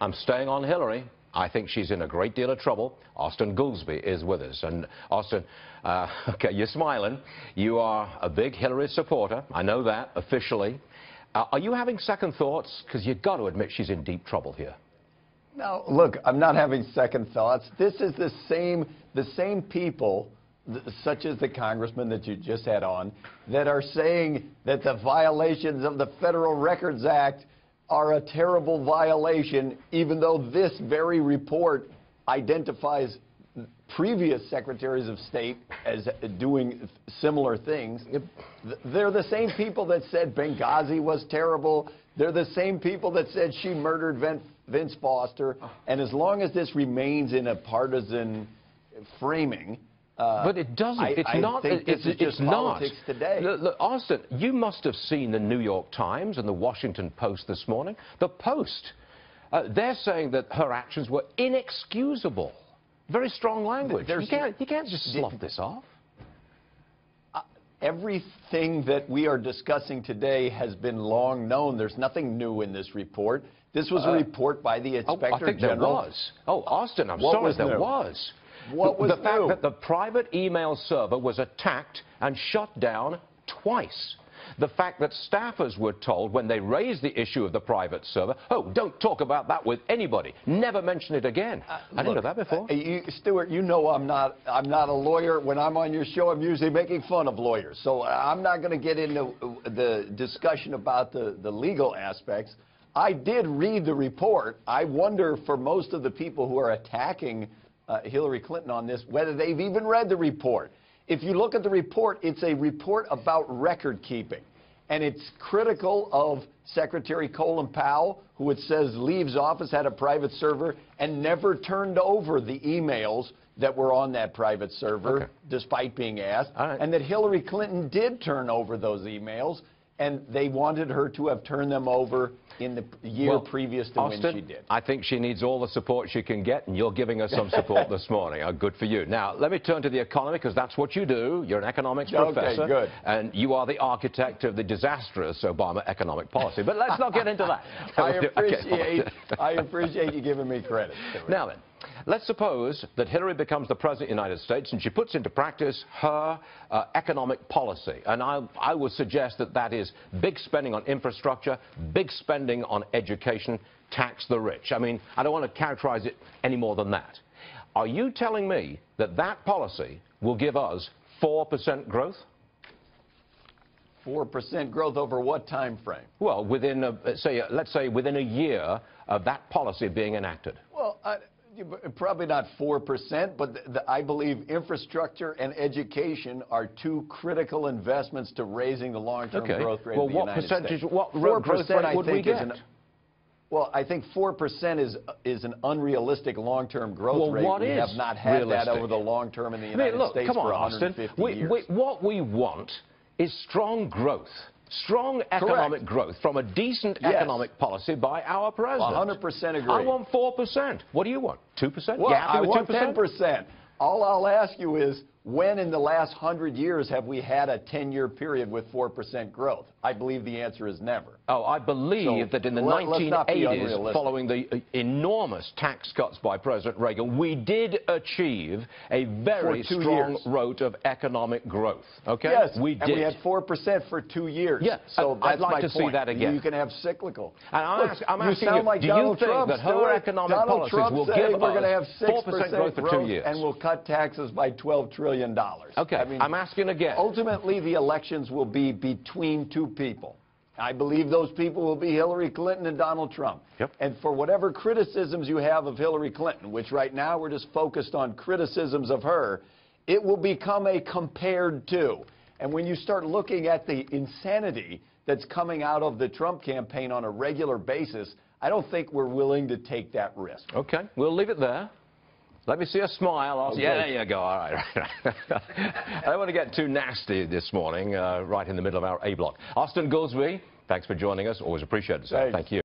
I'm staying on Hillary. I think she's in a great deal of trouble. Austin Goolsbee is with us. And Austin, okay, you're smiling. You are a big Hillary supporter. I know that officially. Are you having second thoughts? Because you've got to admit she's in deep trouble here. No, look, I'm not having second thoughts. This is the same people, such as the congressman that you just had on, that are saying that the violations of the Federal Records Act are a terrible violation, even though this very report identifies previous secretaries of state as doing similar things. They're the same people that said Benghazi was terrible. They're the same people that said she murdered Vince Foster. And as long as this remains in a partisan framing, but it doesn't. It's not. It's politics today. Look, Austin, you must have seen the New York Times and the Washington Post this morning. The Post, they're saying that her actions were inexcusable. Very strong language. You can't just slough this off. Everything that we are discussing today has been long known. There's nothing new in this report. This was a report by the Inspector General. I think there was. Oh, Austin, I'm sorry, there was. What was the fact that the private email server was attacked and shut down twice. The fact that staffers were told when they raised the issue of the private server, oh, don't talk about that with anybody. Never mention it again. I didn't know that before. Stuart, you know I'm not a lawyer. When I'm on your show, I'm usually making fun of lawyers. So I'm not going to get into the discussion about the legal aspects. I did read the report. I wonder, for most of the people who are attacking Hillary Clinton on this, whether they've even read the report. If you look at the report, it's a report about record keeping. And it's critical of Secretary Colin Powell, who it says leaves office, had a private server, and never turned over the emails that were on that private server, despite being asked. And that Hillary Clinton did turn over those emails, and they wanted her to have turned them over in the year previous to Austin, when she did. I think she needs all the support she can get, and you're giving her some support this morning. Good for you. Now, let me turn to the economy, because that's what you do. You're an economics professor. Okay, good. And you are the architect of the disastrous Obama economic policy. But let's not get into that. I appreciate you giving me credit. Now then, let's suppose that Hillary becomes the President of the United States and she puts into practice her economic policy. And I would suggest that that is big spending on infrastructure, big spending on education, tax the rich. I mean, I don't want to characterize it any more than that. Are you telling me that that policy will give us 4% growth? 4% growth over what time frame? Well, within, let's say within a year of that policy being enacted. Well, probably not 4%, but I believe infrastructure and education are two critical investments to raising the long-term growth rate of the United States. What growth rate would we get? Well, I think 4% is an unrealistic long-term growth rate. We have not had realistic? That over the long term in the United States for 150 years. What we want is strong growth. Strong economic growth from a decent economic policy by our president. 100% agree. I want 4%. What do you want? 2%? Well, you happy with 2%? I want 10%. All I'll ask you is, when in the last 100 years have we had a 10-year period with 4% growth? I believe the answer is never. Oh, I believe that in the 1980s, following the enormous tax cuts by President Reagan, we did achieve a very strong rate of economic growth. Okay? Yes, we did. And we had 4% for 2 years. Yes, so I'd like to see that again. You can have cyclical. And I'm asking you, like do you think that her economic policies will give us we're going to have 4% growth for 2 years? And we'll cut taxes by $12 trillion. Okay, I mean, I'm asking again. Ultimately, the elections will be between two people. I believe those people will be Hillary Clinton and Donald Trump. Yep. And for whatever criticisms you have of Hillary Clinton, which right now we're just focused on criticisms of her, it will become a compared to. And when you start looking at the insanity that's coming out of the Trump campaign on a regular basis, I don't think we're willing to take that risk. Okay, we'll leave it there. Let me see a smile. Yeah, there you go. All right. I don't want to get too nasty this morning, right in the middle of our A block. Austin Goolsbee, thanks for joining us. Always appreciate it, sir. Thank you.